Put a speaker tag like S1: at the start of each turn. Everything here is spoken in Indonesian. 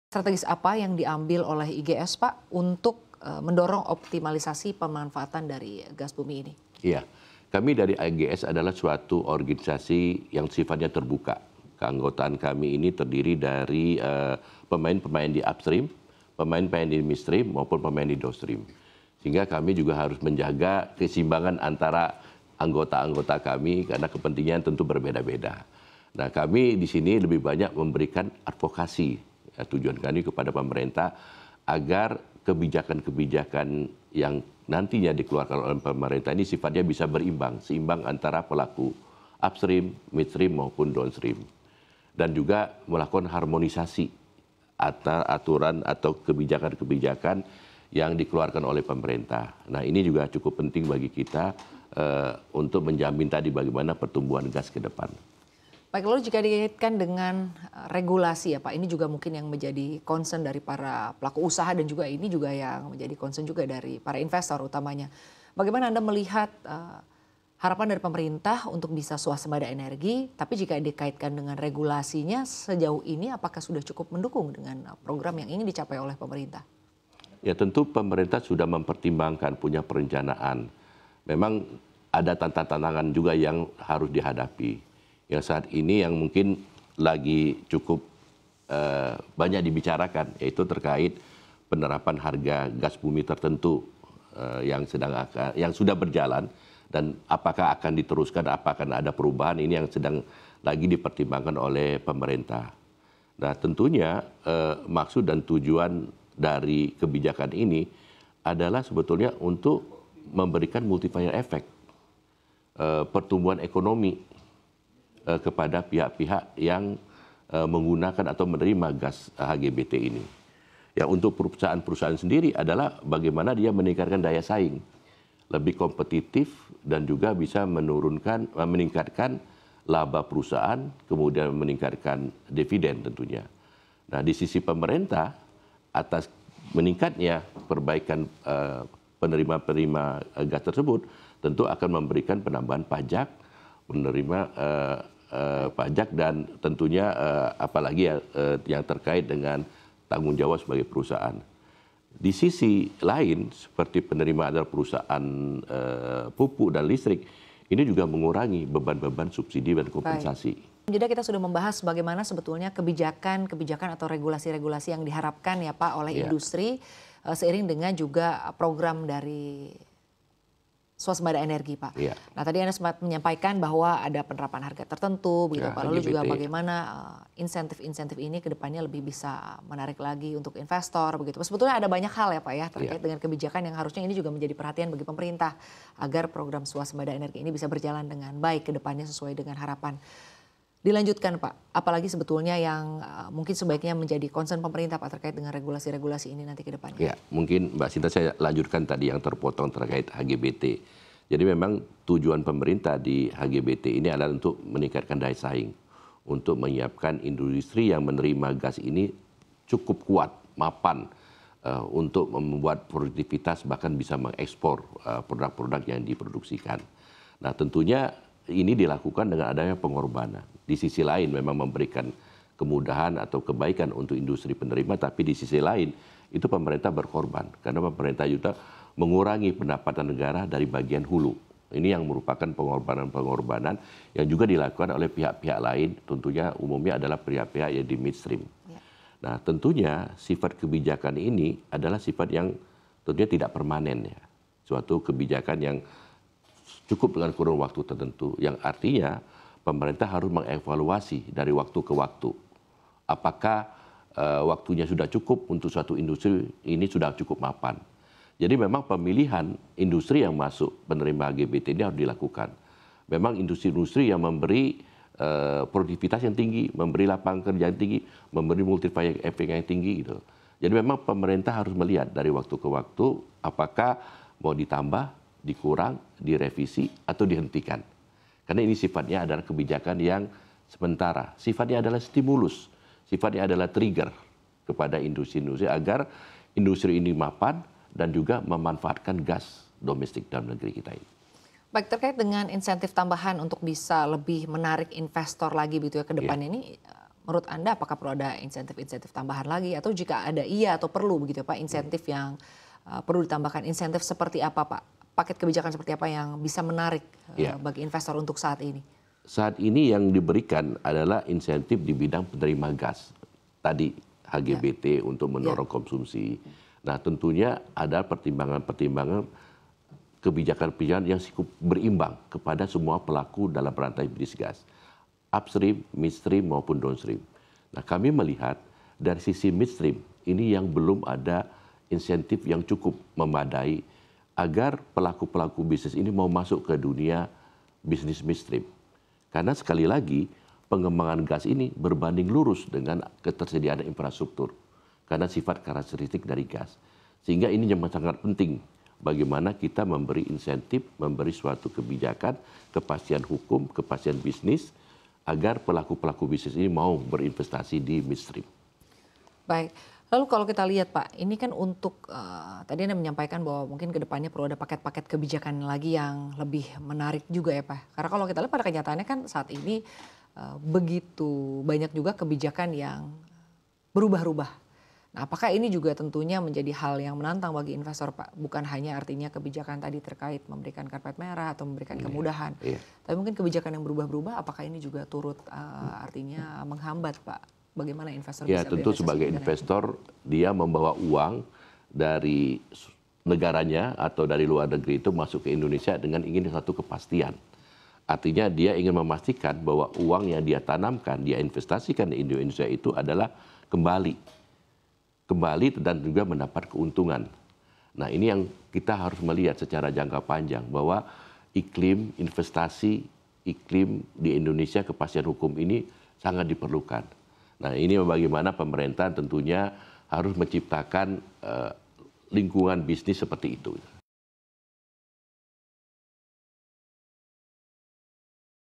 S1: Strategis apa yang diambil oleh IGS, Pak, untuk mendorong optimalisasi pemanfaatan dari gas bumi ini?
S2: Iya, kami dari IGS adalah suatu organisasi yang sifatnya terbuka. Keanggotaan kami ini terdiri dari pemain-pemain di upstream, pemain-pemain di midstream maupun pemain di downstream. Sehingga kami juga harus menjaga keseimbangan antara anggota-anggota kami karena kepentingan tentu berbeda-beda. Nah, kami di sini lebih banyak memberikan advokasi. Tujuan kami kepada pemerintah agar kebijakan-kebijakan yang nantinya dikeluarkan oleh pemerintah ini sifatnya bisa berimbang, seimbang antara pelaku upstream, midstream maupun downstream. Dan juga melakukan harmonisasi atas aturan atau kebijakan-kebijakan yang dikeluarkan oleh pemerintah. Nah, ini juga cukup penting bagi kita untuk menjamin tadi bagaimana pertumbuhan gas ke depan.
S1: Baik, lalu jika dikaitkan dengan regulasi ya Pak, ini juga mungkin yang menjadi concern dari para pelaku usaha dan juga ini juga yang menjadi concern juga dari para investor utamanya. Bagaimana Anda melihat harapan dari pemerintah untuk bisa swasembada energi, tapi jika dikaitkan dengan regulasinya sejauh ini apakah sudah cukup mendukung dengan program yang ingin dicapai oleh pemerintah?
S2: Ya tentu pemerintah sudah mempertimbangkan, punya perencanaan. Memang ada tantangan juga yang harus dihadapi. Yang saat ini yang mungkin lagi cukup banyak dibicarakan, yaitu terkait penerapan harga gas bumi tertentu yang sudah berjalan dan apakah akan diteruskan, apakah akan ada perubahan, ini yang sedang lagi dipertimbangkan oleh pemerintah. Nah tentunya maksud dan tujuan dari kebijakan ini adalah sebetulnya untuk memberikan multiplier effect pertumbuhan ekonomi kepada pihak-pihak yang menggunakan atau menerima gas HGBT ini. Ya untuk perusahaan-perusahaan sendiri adalah bagaimana dia meningkatkan daya saing, lebih kompetitif dan juga bisa meningkatkan laba perusahaan, kemudian meningkatkan dividen tentunya. Nah di sisi pemerintah atas meningkatnya perbaikan penerima-penerima gas tersebut tentu akan memberikan penambahan pajak, menerima pajak dan tentunya apalagi yang terkait dengan tanggung jawab sebagai perusahaan. Di sisi lain seperti penerimaan dari perusahaan pupuk dan listrik ini juga mengurangi beban-beban subsidi dan kompensasi.
S1: Jadi kita sudah membahas bagaimana sebetulnya kebijakan atau regulasi-regulasi yang diharapkan ya Pak oleh industri seiring dengan juga program dari swasembada energi Pak. Nah tadi Anda sempat menyampaikan bahwa ada penerapan harga tertentu, begitu Pak. Lalu juga bagaimana insentif-insentif ini ke depannya lebih bisa menarik lagi untuk investor, begitu. Sebetulnya ada banyak hal ya Pak ya terkait dengan kebijakan yang harusnya ini juga menjadi perhatian bagi pemerintah agar program swasembada energi ini bisa berjalan dengan baik ke depannya sesuai dengan harapan. Dilanjutkan Pak, apalagi sebetulnya yang mungkin sebaiknya menjadi concern pemerintah Pak terkait dengan regulasi-regulasi ini nanti ke depannya.
S2: Ya, mungkin Mbak Sinta saya lanjutkan tadi yang terpotong terkait HGBT. Jadi memang tujuan pemerintah di HGBT ini adalah untuk meningkatkan daya saing, untuk menyiapkan industri yang menerima gas ini cukup kuat, mapan, untuk membuat produktivitas bahkan bisa mengekspor produk-produk yang diproduksikan. Nah tentunya ini dilakukan dengan adanya pengorbanan. Di sisi lain memang memberikan kemudahan atau kebaikan untuk industri penerima, tapi di sisi lain itu pemerintah berkorban. Karena pemerintah juga mengurangi pendapatan negara dari bagian hulu. Ini yang merupakan pengorbanan-pengorbanan yang juga dilakukan oleh pihak-pihak lain, tentunya umumnya adalah pihak-pihak yang di midstream. Nah tentunya sifat kebijakan ini adalah sifat yang tentunya tidak permanen ya. Suatu kebijakan yang cukup dengan kurun waktu tertentu, yang artinya pemerintah harus mengevaluasi dari waktu ke waktu. Apakah waktunya sudah cukup untuk suatu industri ini sudah cukup mapan. Jadi memang pemilihan industri yang masuk penerima HGBT ini harus dilakukan. Memang industri-industri yang memberi produktivitas yang tinggi, memberi lapangan kerja yang tinggi, memberi multiplier effect yang tinggi gitu. Jadi memang pemerintah harus melihat dari waktu ke waktu apakah mau ditambah, dikurang, direvisi, atau dihentikan. Karena ini sifatnya adalah kebijakan yang sementara. Sifatnya adalah stimulus, sifatnya adalah trigger kepada industri-industri agar industri ini mapan dan juga memanfaatkan gas domestik dalam negeri kita ini.
S1: Baik, terkait dengan insentif tambahan untuk bisa lebih menarik investor lagi begitu ya ke depan ini, menurut Anda apakah perlu ada insentif-insentif tambahan lagi atau jika ada iya atau perlu begitu Pak insentif yang perlu ditambahkan, insentif seperti apa Pak? Paket kebijakan seperti apa yang bisa menarik bagi investor untuk saat ini?
S2: Saat ini yang diberikan adalah insentif di bidang penerima gas. Tadi HGBT untuk mendorong konsumsi. Nah tentunya ada pertimbangan-pertimbangan kebijakan-kebijakan yang cukup berimbang kepada semua pelaku dalam rantai bisnis gas. Upstream, midstream maupun downstream. Nah kami melihat dari sisi midstream ini yang belum ada insentif yang cukup memadai agar pelaku-pelaku bisnis ini mau masuk ke dunia bisnis midstream. Karena sekali lagi pengembangan gas ini berbanding lurus dengan ketersediaan infrastruktur karena sifat karakteristik dari gas. Sehingga ini yang sangat penting bagaimana kita memberi insentif, memberi suatu kebijakan, kepastian hukum, kepastian bisnis agar pelaku-pelaku bisnis ini mau berinvestasi di midstream.
S1: Baik. Lalu kalau kita lihat Pak, ini kan untuk tadi Anda menyampaikan bahwa mungkin kedepannya perlu ada paket-paket kebijakan lagi yang lebih menarik juga ya Pak. Karena kalau kita lihat pada kenyataannya kan saat ini begitu banyak juga kebijakan yang berubah-ubah. Nah apakah ini juga tentunya menjadi hal yang menantang bagi investor Pak? Bukan hanya artinya kebijakan tadi terkait memberikan karpet merah atau memberikan kemudahan. Tapi mungkin kebijakan yang berubah-berubah apakah ini juga turut artinya menghambat Pak? Bagaimana investor
S2: ya
S1: bisa
S2: tentu sebagai investor dia membawa uang dari negaranya atau dari luar negeri itu masuk ke Indonesia dengan ingin satu kepastian. Artinya dia ingin memastikan bahwa uang yang dia tanamkan, dia investasikan di Indonesia itu adalah kembali dan juga mendapat keuntungan. Nah ini yang kita harus melihat secara jangka panjang bahwa iklim investasi, iklim di Indonesia kepastian hukum ini sangat diperlukan. Nah ini bagaimana pemerintah tentunya harus menciptakan lingkungan bisnis seperti itu.